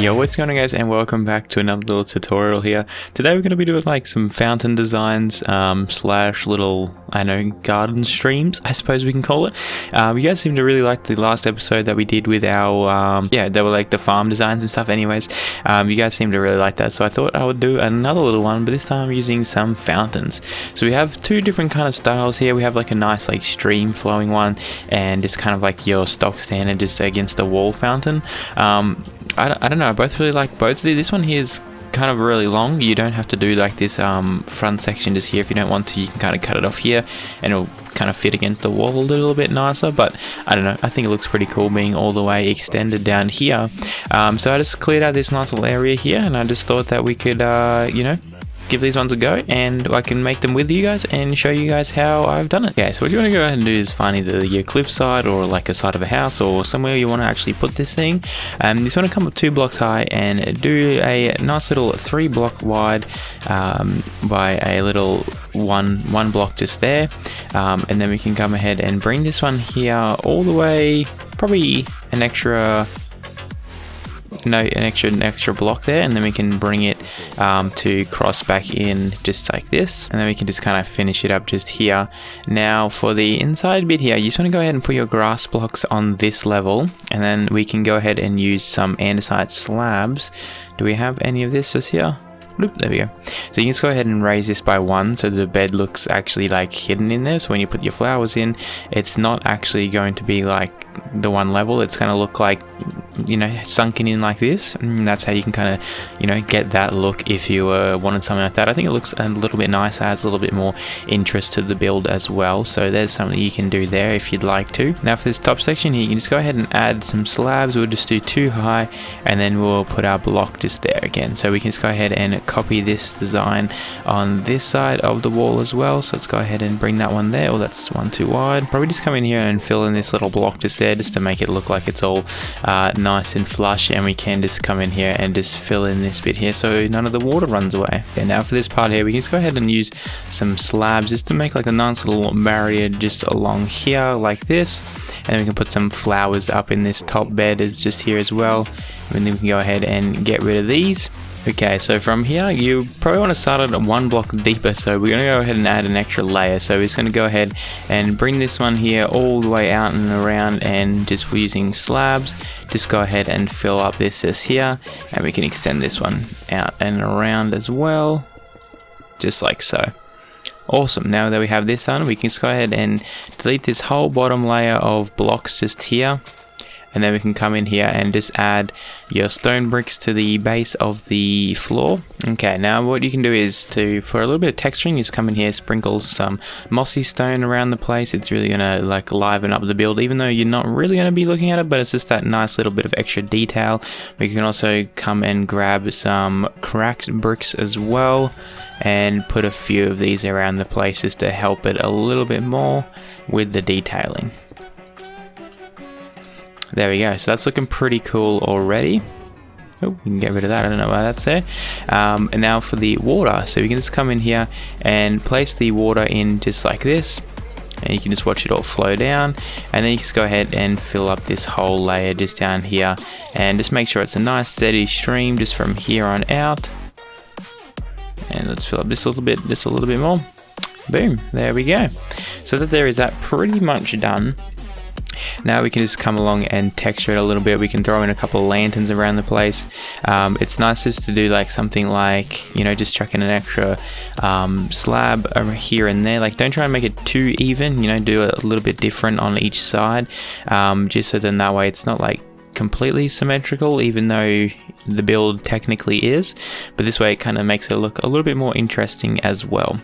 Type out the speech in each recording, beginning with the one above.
Yo, what's going on guys, and welcome back to another little tutorial here. Today we're going to be doing like some fountain designs slash little, I know, garden streams, I suppose we can call it. You guys seem to really like the last episode that we did with our, they were like the farm designs and stuff anyways. You guys seem to really like that, so I thought I would do another little one, but this time I'm using some fountains. So we have two different kind of styles here. We have like a nice like stream flowing one, and just kind of like your stock standard just against a wall fountain. I don't know, I both really like both. This one here is kind of really long. You don't have to do like this front section just here. If you don't want to, you can kind of cut it off here and it'll kind of fit against the wall a little bit nicer, but I don't know, I think it looks pretty cool being all the way extended down here. So I just cleared out this nice little area here, and I just thought that we could you know, give these ones a go, and I can make them with you guys and show you guys how I've done it. Okay, so what you want to go ahead and do is find either your cliffside or like a side of a house or somewhere you want to actually put this thing. You just want to come up 2 blocks high and do a nice little 3 block wide by a little one block just there, and then we can come ahead and bring this one here all the way, probably an extra block there, and then we can bring it to cross back in just like this, and then we can just kind of finish it up just here. Now for the inside bit here, you just want to go ahead and put your grass blocks on this level, and then we can go ahead and use some andesite slabs. Do we have any of this just here? Bloop, there we go. So you can just go ahead and raise this by 1 so the bed looks actually like hidden in there, so when you put your flowers in, it's not actually going to be like the one level. It's going to look like, you know, sunken in like this, and that's how you can kind of, you know, get that look if you wanted something like that. I think it looks a little bit nicer, adds a little bit more interest to the build as well, so there's something you can do there if you'd like to. Now for this top section here, you can just go ahead and add some slabs. We'll just do 2 high, and then we'll put our block just there again, so we can just go ahead and copy this design on this side of the wall as well. So let's go ahead and bring that one there. Oh, that's one too wide. Probably just come in here and fill in this little block just there, just to make it look like it's all nice and flush, and we can just come in here and just fill in this bit here so none of the water runs away. And now for this part here, we can just go ahead and use some slabs just to make like a nice little barrier just along here like this, and then we can put some flowers up in this top bed as just here as well, and then we can go ahead and get rid of these. Okay, so from here you probably want to start it 1 block deeper, so we're going to go ahead and add an extra layer. So we're just going to go ahead and bring this one here all the way out and around, and just using slabs, just go ahead and fill up this here, and we can extend this one out and around as well, just like so. Awesome. Now that we have this done, we can just go ahead and delete this whole bottom layer of blocks just here, and then we can come in here and just add your stone bricks to the base of the floor. Okay, now what you can do is for a little bit of texturing, just come in here, sprinkle some mossy stone around the place. It's really gonna like liven up the build, even though you're not really gonna be looking at it, but it's just that nice little bit of extra detail. We can also come and grab some cracked bricks as well, and put a few of these around the place just to help it a little bit more with the detailing. There we go, so that's looking pretty cool already. Oh, we can get rid of that, I don't know why that's there. And now for the water, so we can just come in here and place the water in just like this, and you can just watch it all flow down, and then you just go ahead and fill up this whole layer just down here, and just make sure it's a nice steady stream just from here on out. And let's fill up this a little bit more. Boom, there we go. So that there is that pretty much done. Now we can just come along and texture it a little bit. We can throw in a couple of lanterns around the place. It's nice just to do like something like, you know, just chuck in an extra slab over here and there. Like, don't try and make it too even, you know, do it a little bit different on each side, just so then that way it's not like completely symmetrical, even though the build technically is, but this way it kind of makes it look a little bit more interesting as well.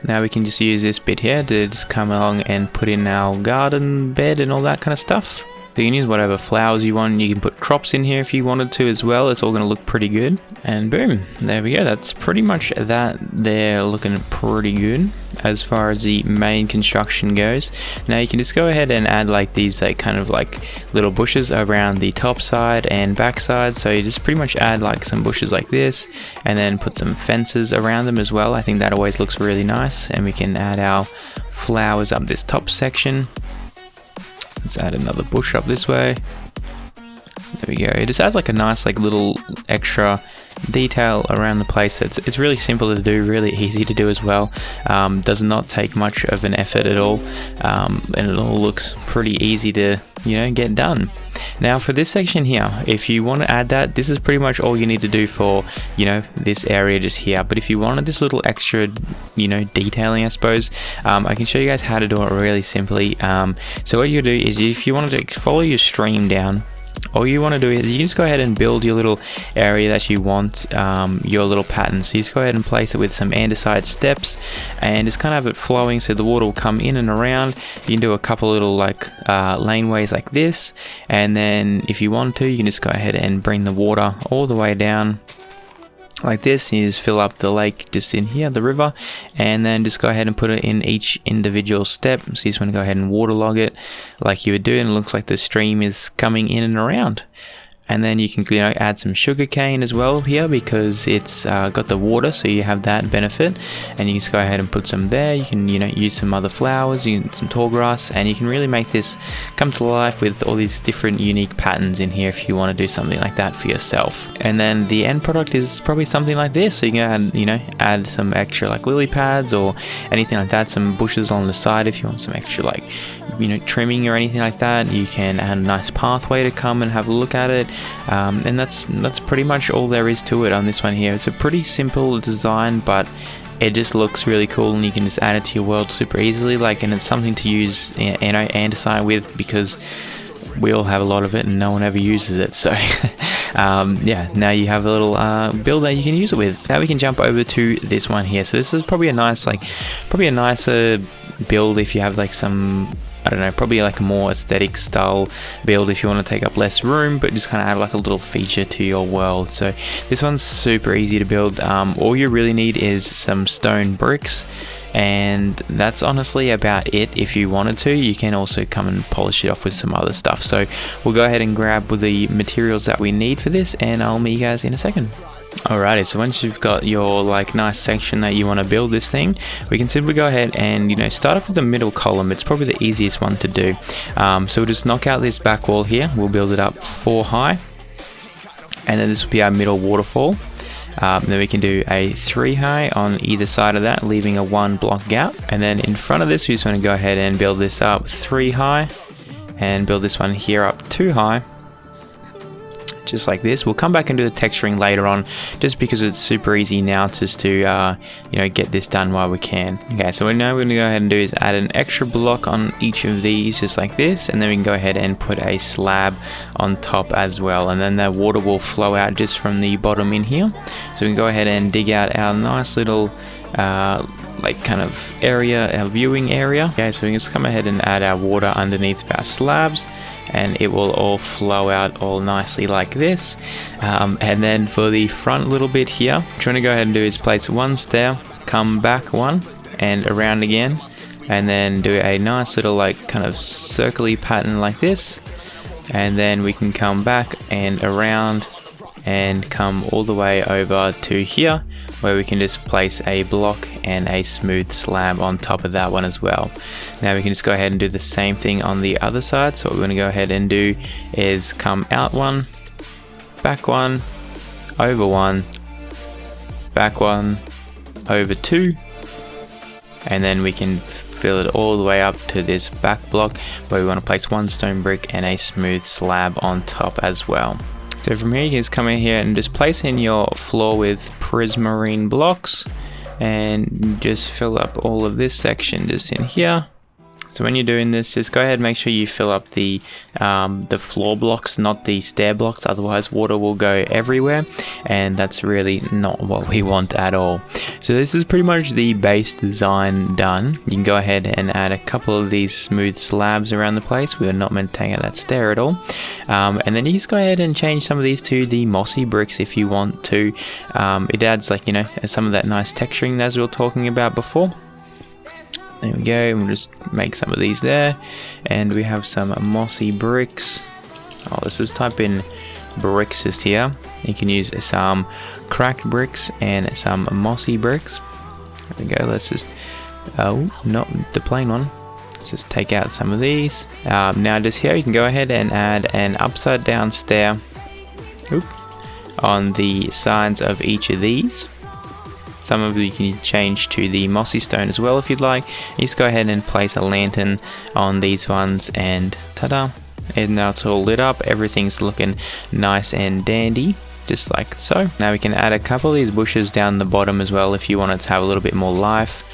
Now we can just use this bit here to just come along and put in our garden bed and all that kind of stuff. So you can use whatever flowers you want. You can put crops in here if you wanted to as well. It's all going to look pretty good. And boom, there we go. That's pretty much that. They're looking pretty good as far as the main construction goes. Now you can just go ahead and add like these like kind of like little bushes around the top side and back side. So you just pretty much add like some bushes like this, and then put some fences around them as well. I think that always looks really nice. And we can add our flowers up this top section. Let's add another bush up this way. There we go. It just adds like a nice like little extra detail around the place. It's really simple to do, really easy to do as well. Does not take much of an effort at all, and it all looks pretty easy to get done. Now for this section here, if you want to add that, this is pretty much all you need to do for this area just here. But if you wanted this little extra detailing, I suppose, I can show you guys how to do it really simply. So what you do is, if you wanted to follow your stream down, all you want to do is you just go ahead and build your little area that you want, your little pattern. So you just go ahead and place it with some andesite steps and just kind of have it flowing so the water will come in and around. You can do a couple little like laneways like this, and then if you want to, you can just go ahead and bring the water all the way down like this. You just fill up the lake just in here, the river, and then just go ahead and put it in each individual step. So you just want to go ahead and waterlog it like you would do, and it looks like the stream is coming in and around. And then you can add some sugar cane as well here, because it's got the water, so you have that benefit. And you just go ahead and put some there. You can use some other flowers, some tall grass, and you can really make this come to life with all these different unique patterns in here if you want to do something like that for yourself. And then the end product is probably something like this. So you can add some extra like lily pads or anything like that, some bushes on the side if you want some extra like trimming or anything like that. You can add a nice pathway to come and have a look at it. And that's pretty much all there is to it on this one here. It's a pretty simple design, but it just looks really cool, and you can just add it to your world super easily. And it's something to use andesite with, because we all have a lot of it and no one ever uses it. So yeah, now you have a little build that you can use it with. Now we can jump over to this one here. So this is probably a nicer build if you have like some, I don't know, probably like a more aesthetic style build if you want to take up less room, but just kind of add like a little feature to your world. So this one's super easy to build. All you really need is some stone bricks, and that's honestly about it. If you wanted to, you can also come and polish it off with some other stuff. So we'll go ahead and grab the materials that we need for this, and I'll meet you guys in a second. Alrighty, so once you've got your like nice section that you want to build this thing, we can simply go ahead and start off with the middle column. It's probably the easiest one to do. So we'll just knock out this back wall here. We'll build it up 4 high, and then this will be our middle waterfall. Then we can do a 3 high on either side of that, leaving a 1 block gap. And then in front of this, we just want to go ahead and build this up 3 high, and build this one here up 2 high. Just like this. We'll come back and do the texturing later on, just because it's super easy now just to get this done while we can. Okay, so now we're going to go ahead and do is add an extra block on each of these just like this, and then we can go ahead and put a slab on top as well, and then the water will flow out just from the bottom in here. So we can go ahead and dig out our nice little like kind of area, our viewing area. Okay, so we can just come ahead and add our water underneath our slabs, and it will all flow out all nicely like this. And then for the front little bit here, what you're going to go ahead and do is place 1 stair, come back 1 and around again, and then do a nice little like kind of circly pattern like this, and then we can come back and around and come all the way over to here, where we can just place a block and a smooth slab on top of that one as well. Now we can just go ahead and do the same thing on the other side. So what we're going to go ahead and do is come out 1, back 1, over 1, back 1, over 2, and then we can fill it all the way up to this back block, where we want to place 1 stone brick and a smooth slab on top as well. So from here, you can just come in here and just place in your floor with prismarine blocks, and just fill up all of this section just in here. So when you're doing this, just go ahead and make sure you fill up the floor blocks, not the stair blocks, otherwise water will go everywhere, and that's really not what we want at all. So this is pretty much the base design done. You can go ahead and add a couple of these smooth slabs around the place. We are not meant to take out that stair at all. And then you just go ahead and change some of these to the mossy bricks if you want to. It adds like, some of that nice texturing as we were talking about before. There we go, and we'll just make some of these there, and we have some mossy bricks. Let's just type in bricks just here. You can use some cracked bricks and some mossy bricks. There we go, let's just, not the plain one. Let's just take out some of these. Now just here you can go ahead and add an upside down stair on the sides of each of these. Some of you can change to the mossy stone as well if you'd like. You just go ahead and place a lantern on these ones, and ta-da! And now it's all lit up. Everything's looking nice and dandy, just like so. Now we can add a couple of these bushes down the bottom as well if you want it to have a little bit more life.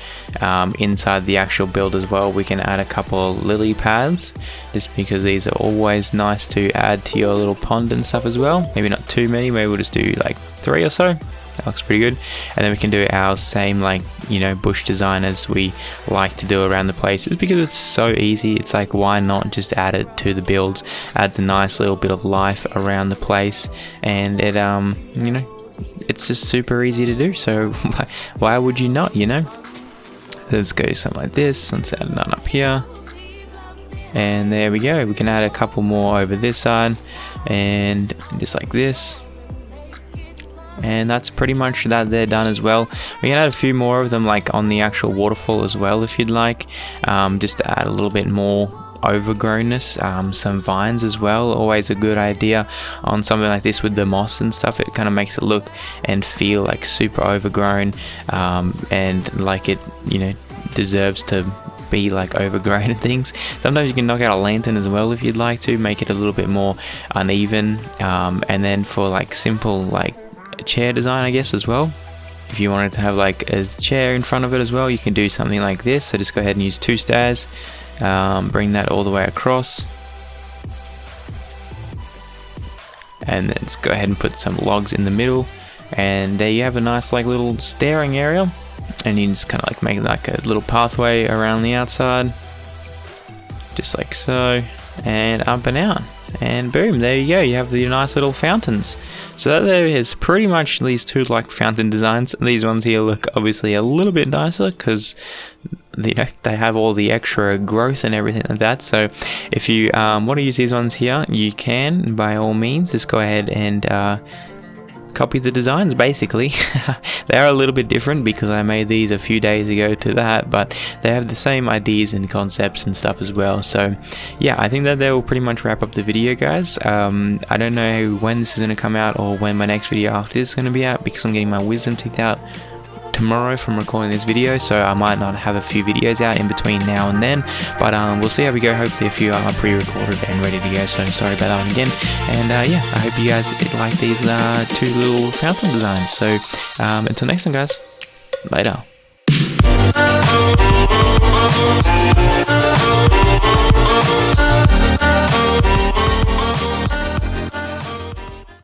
Inside the actual build as well, we can add a couple of lily paths, just because these are always nice to add to your little pond and stuff as well. Maybe not too many, maybe we'll just do like 3 or so. That looks pretty good. And then we can do our same, like, you know, bush design as we like to do around the places, because it's so easy. It's like, why not just add it to the builds? Adds a nice little bit of life around the place, and it you know, it's just super easy to do. So why would you not, you know? Let's go something like this. Let's add none up here, and there we go. We can add a couple more over this side, and just like this. And that's pretty much that they're done as well. We can add a few more of them, like on the actual waterfall as well if you'd like, just to add a little bit more overgrownness. Some vines as well, always a good idea on something like this with the moss and stuff. It kind of makes it look and feel like super overgrown, and like it, you know, deserves to be like overgrown and things. Sometimes you can knock out a lantern as well if you'd like to make it a little bit more uneven, and then for like simple like chair design, I guess, as well, if you wanted to have like a chair in front of it as well, you can do something like this. So just go ahead and use 2 stairs, bring that all the way across, and then just go ahead and put some logs in the middle, and there you have a nice like little staring area. And you just kind of like make like a little pathway around the outside, just like so, and up and out, and boom, there you go. You have the nice little fountains. So that there is pretty much these 2 like fountain designs. These ones here look obviously a little bit nicer because they have all the extra growth and everything like that. So if you want to use these ones here, you can, by all means, just go ahead and copy the designs. Basically they are a little bit different because I made these a few days ago to that, but they have the same ideas and concepts and stuff as well. So yeah, I think that will pretty much wrap up the video, guys. I don't know when this is going to come out or when my next video after this is going to be out, because I'm getting my wisdom teeth out tomorrow from recording this video, so I might not have a few videos out in between now and then, but we'll see how we go. Hopefully a few are pre-recorded and ready to go, so sorry about that one again. And yeah, I hope you guys like these 2 little fountain designs. So until next time, guys, later.